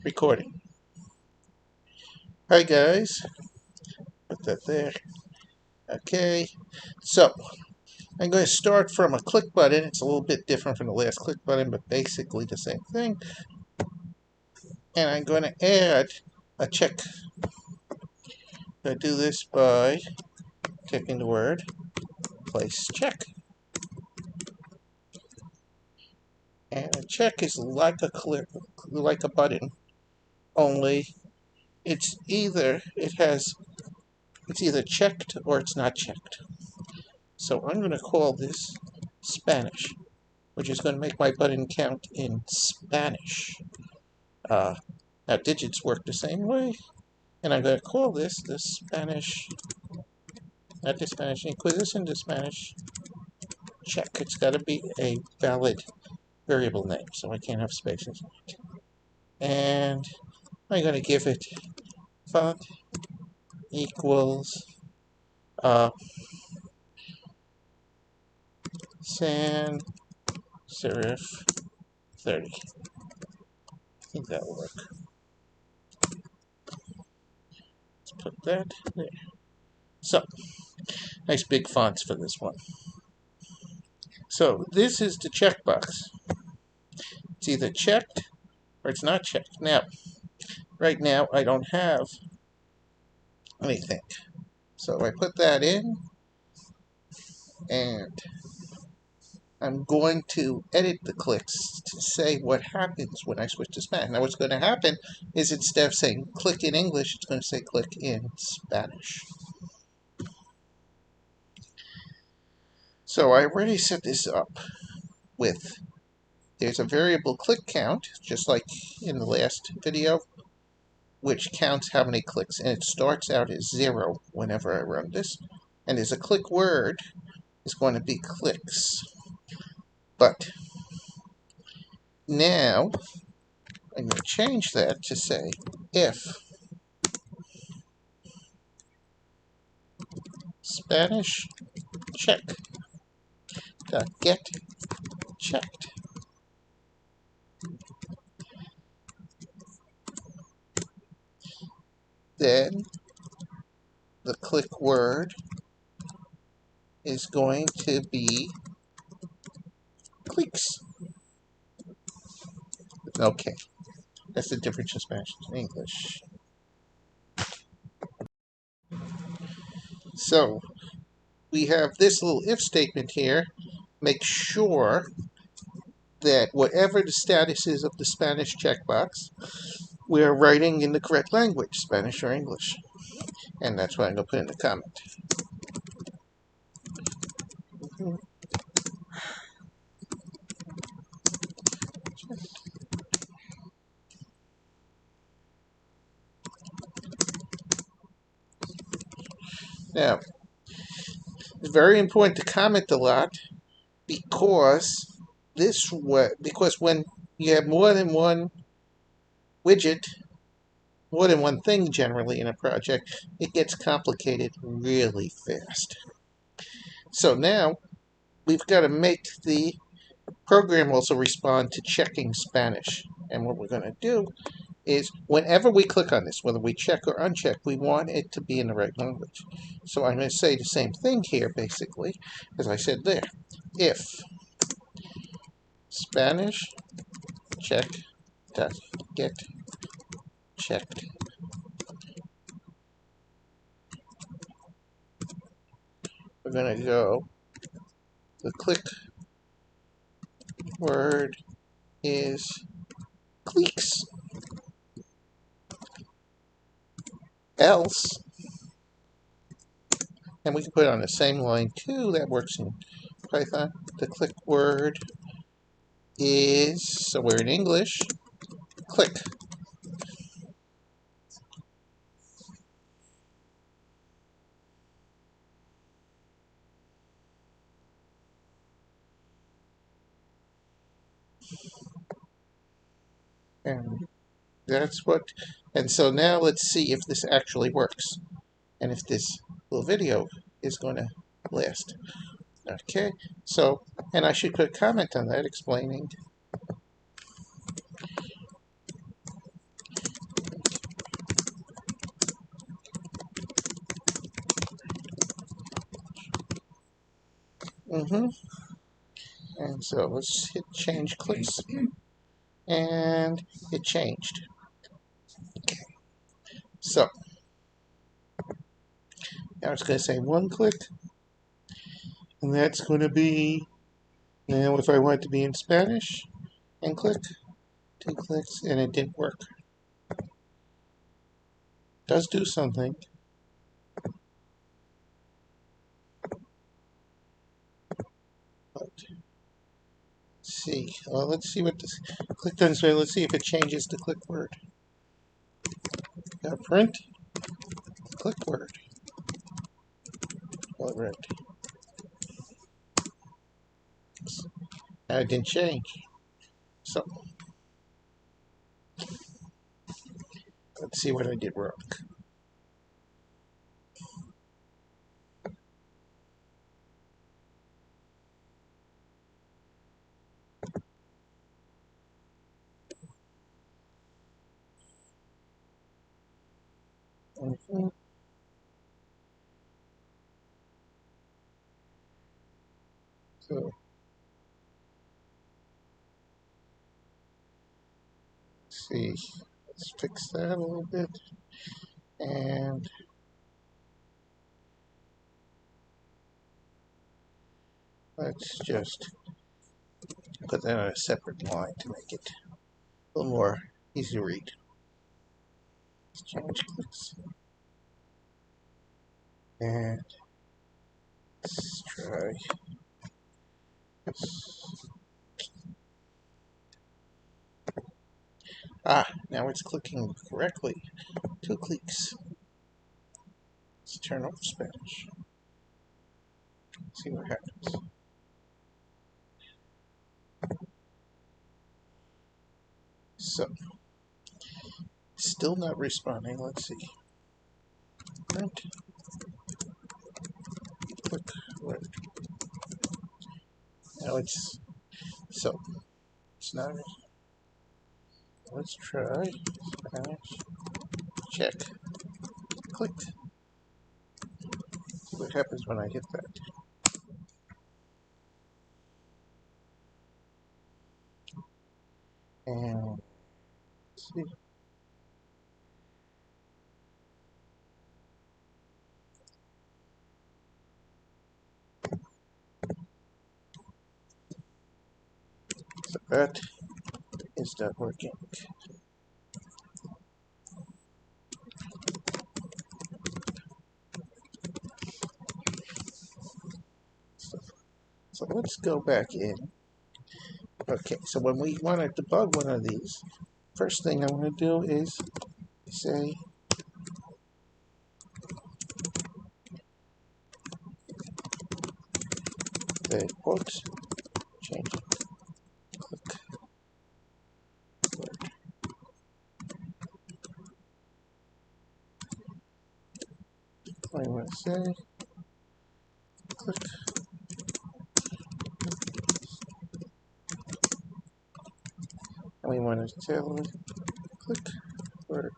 Recording. Hi guys, put that there. Okay, so I'm going to start from a click button. It's a little bit different from the last click button, but basically the same thing. And I'm going to add a check. I do this by taking the word place check. And a check is like a click, like a button, only it's either checked or it's not checked. So I'm going to call this Spanish, which is going to make my button count in Spanish. Now digits work the same way, and I'm going to call this the Spanish, not the Spanish Inquisition, the Spanish check. It's got to be a valid variable name, so I can't have spaces. And I'm going to give it font equals sans serif 30. I think that'll work. Let's put that there. So, nice big fonts for this one. So, this is the checkbox. It's either checked or it's not checked. Now, right now, I don't have anything. So I put that in, and I'm going to edit the clicks to say what happens when I switch to Spanish. Now, what's going to happen is instead of saying click in English, it's going to say click in Spanish. So I already set this up with, there's a variable click count, just like in the last video, which counts how many clicks, and it starts out as 0 whenever I run this. And there's a click word, is going to be clicks. But now I'm going to change that to say if Spanish check dot get checked, then the click word is going to be clicks. Okay, that's the difference in Spanish and English. So we have this little if statement here. Make sure that whatever the status is of the Spanish checkbox, we're writing in the correct language, Spanish or English. And that's what I'm going to put in the comment. Now, it's very important to comment a lot because when you have more than one widget, more than one thing generally in a project, it gets complicated really fast. So now we've got to make the program also respond to checking Spanish. And what we're going to do is whenever we click on this, whether we check or uncheck, we want it to be in the right language. So I'm going to say the same thing here, basically, as I said there. If Spanish check dot get checked, we're going to go, the click word is clicks, else, and we can put it on the same line too, that works in Python, the click word is, so we're in English, click. And that's what, and so now let's see if this actually works, and if this little video is going to last. Okay, so, and I should put a comment on that explaining And so let's hit change clicks. And it changed. Okay. So now it's going to say one click. And that's going to be, now if I want it to be in Spanish, and click, 2 clicks, and it didn't work. It does do something. But let's see. Well, let's see what this click does. Let's see if it changes the click word. Got print, click word. All right. Now it didn't change. So let's see what I did wrong. Mhm. So let's see. Let's fix that a little bit. And let's just put that on a separate line to make it a little more easy to read. Let's change clicks. And let's try this. Ah, now it's clicking correctly. 2 clicks. Let's turn off Spanish. See what happens. So, still not responding. Let's see. Print. Click. Word. Now it's so it's not. Let's try Spanish. Check. Click. See what happens when I hit that. And let's see. So that is not working. So let's go back in. Okay, so when we want to debug one of these, first thing I want to do is say the quote change click word. I want to say click. And we want to tell it click word.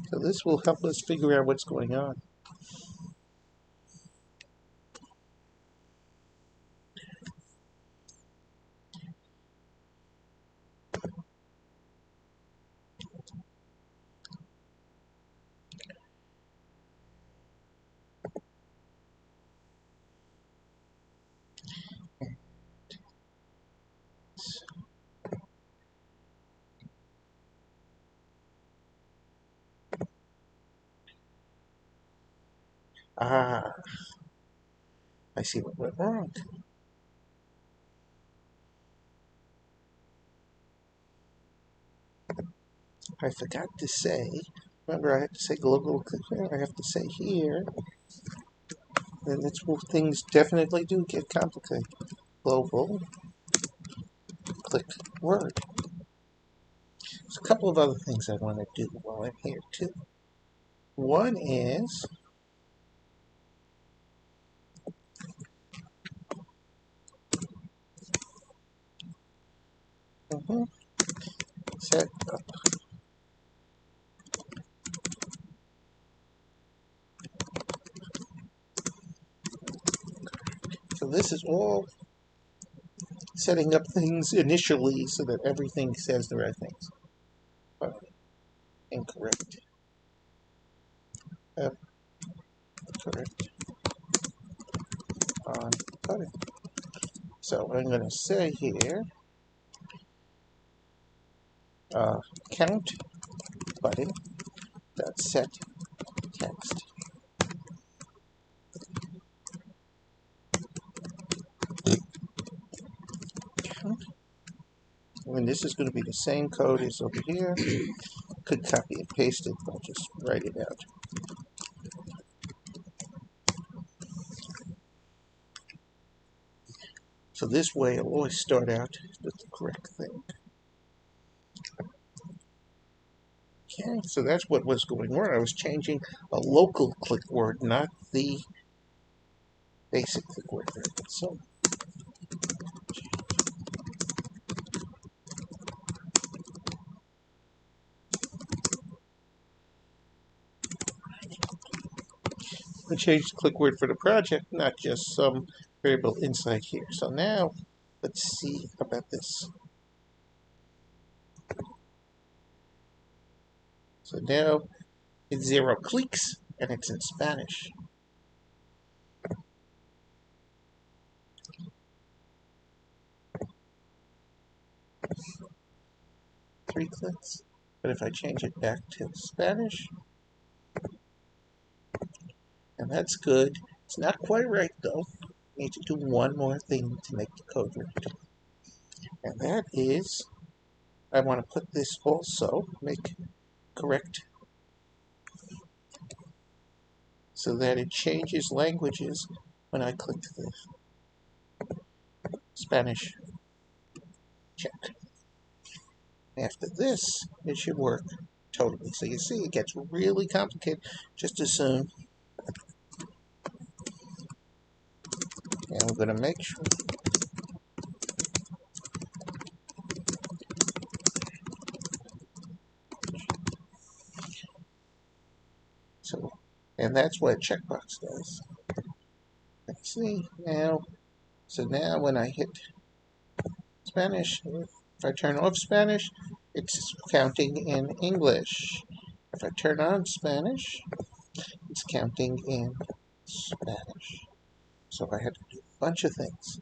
So this will help us figure out what's going on. Ah, I see what went wrong. I forgot to say, remember I have to say global click word, I have to say here, and that's where things definitely do get complicated. Global click word. There's a couple of other things I want to do while I'm here too. One is set up this is all setting up things initially so that everything says the right things. But incorrect. Correct. On button. So what I'm going to say here, count button dot set text. Count. And this is going to be the same code as over here. Could copy and paste it, but I'll just write it out. So this way I'll always start out with the correct thing. Okay, so that's what was going on. I was changing a local click word, not the basic click word variable. So I changed the click word for the project, not just some variable inside here. So now let's see about this. So now it's 0 clicks and it's in Spanish. Three clicks. But if I change it back to Spanish, and that's good. It's not quite right though. I need to do one more thing to make the code right. And that is, I want to put this also, make correct, so that it changes languages when I click the Spanish check. After this, it should work totally. So you see, it gets really complicated just as soon. And we're going to make sure. So, and that's what checkbox does. Let's see now. So now when I hit Spanish, if I turn off Spanish, it's counting in English. If I turn on Spanish, it's counting in Spanish. So I had to do a bunch of things.